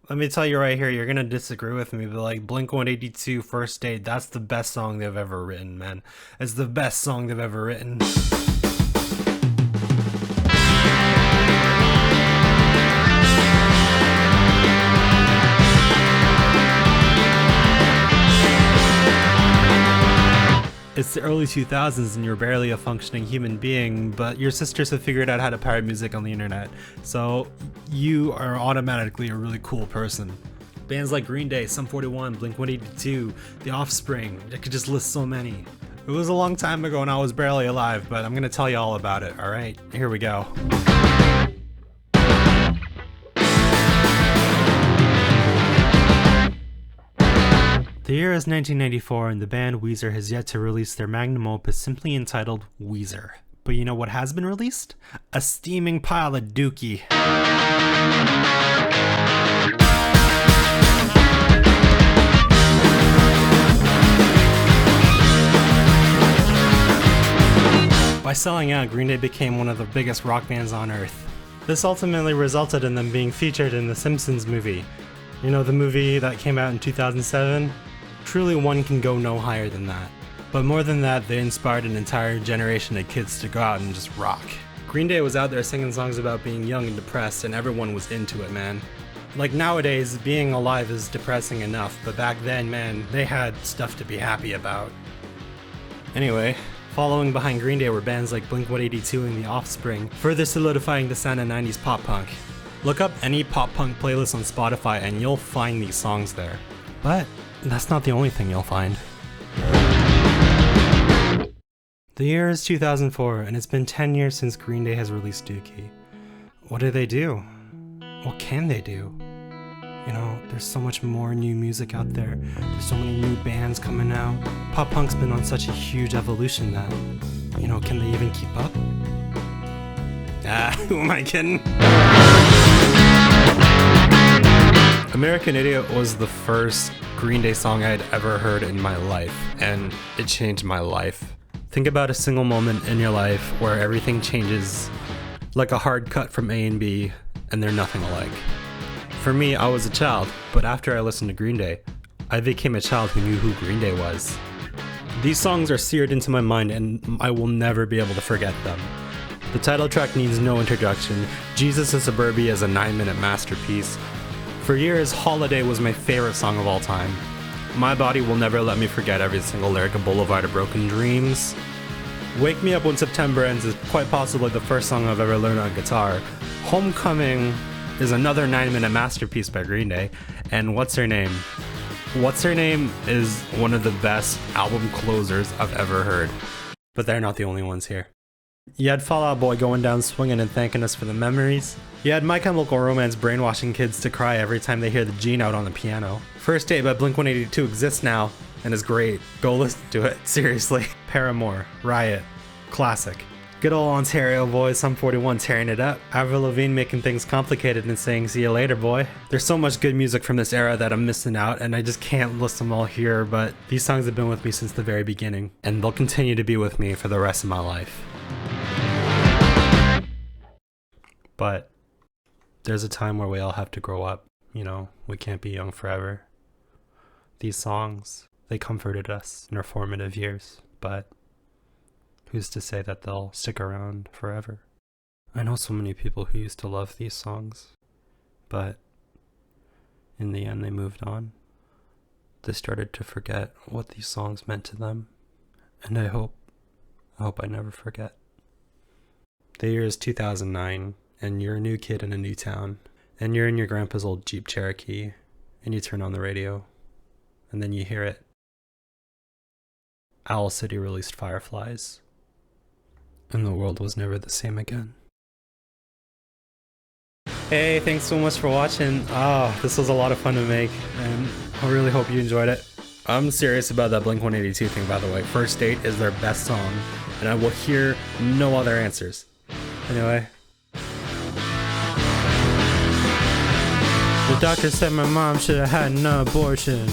Let me tell you right here, you're gonna disagree with me, but like Blink-182 First Date, that's the best song they've ever written, man. It's the best song they've ever written. It's the early 2000s and you're barely a functioning human being, but your sisters have figured out how to pirate music on the internet, so you are automatically a really cool person. Bands like Green Day, Sum 41, Blink-182, The Offspring, I could just list so many. It was a long time ago and I was barely alive, but I'm gonna tell you all about it, alright? Here we go. The year is 1994 and the band Weezer has yet to release their magnum opus simply entitled Weezer. But you know what has been released? A steaming pile of dookie. By selling out, Green Day became one of the biggest rock bands on earth. This ultimately resulted in them being featured in the Simpsons movie. You know, the movie that came out in 2007? Truly one can go no higher than that. But more than that, they inspired an entire generation of kids to go out and just rock. Green Day was out there singing songs about being young and depressed and everyone was into it, man. Like nowadays, being alive is depressing enough, but back then, man, they had stuff to be happy about. Anyway, following behind Green Day were bands like Blink-182 and The Offspring, further solidifying the sound of 90s pop punk. Look up any pop punk playlist on Spotify and you'll find these songs there. But that's not the only thing you'll find. The year is 2004 and it's been 10 years since Green Day has released Dookie. What do they do? What can they do? You know, there's so much more new music out there. There's so many new bands coming out. Pop punk's been on such a huge evolution that, you know, can they even keep up? Who am I kidding? American Idiot was the first Green Day song I had ever heard in my life, and it changed my life. Think about a single moment in your life where everything changes like a hard cut from A and B, and they're nothing alike. For me, I was a child, but after I listened to Green Day, I became a child who knew who Green Day was. These songs are seared into my mind, and I will never be able to forget them. The title track needs no introduction. Jesus in Suburbia is a 9-minute masterpiece. For years, Holiday was my favorite song of all time. My body will never let me forget every single lyric of Boulevard of Broken Dreams. Wake Me Up When September Ends is quite possibly the first song I've ever learned on guitar. Homecoming is another 9-minute masterpiece by Green Day. And What's Her Name? What's Her Name is one of the best album closers I've ever heard. But they're not the only ones here. You had Fall Out Boy going down swinging and thanking us for the memories. You had My Chemical Romance brainwashing kids to cry every time they hear the G note on the piano. First Date by Blink-182 exists now and is great. Go listen to it, seriously. Paramore, Riot, classic. Good old Ontario boys, Sum 41 tearing it up. Avril Lavigne making things complicated and saying see you later boy. There's so much good music from this era that I'm missing out and I just can't list them all here, but these songs have been with me since the very beginning and they'll continue to be with me for the rest of my life. But there's a time where we all have to grow up. You know, we can't be young forever. These songs, they comforted us in our formative years, but who's to say that they'll stick around forever? I know so many people who used to love these songs, but in the end they moved on. They started to forget what these songs meant to them, and I hope I never forget. The year is 2009. And you're a new kid in a new town, and you're in your grandpa's old Jeep Cherokee, and you turn on the radio, and then you hear it. Owl City released Fireflies, and the world was never the same again. Hey, thanks so much for watching. This was a lot of fun to make, and I really hope you enjoyed it. I'm serious about that Blink-182 thing, by the way. First Date is their best song, and I will hear no other answers. Anyway. The doctor said my mom should have had an abortion.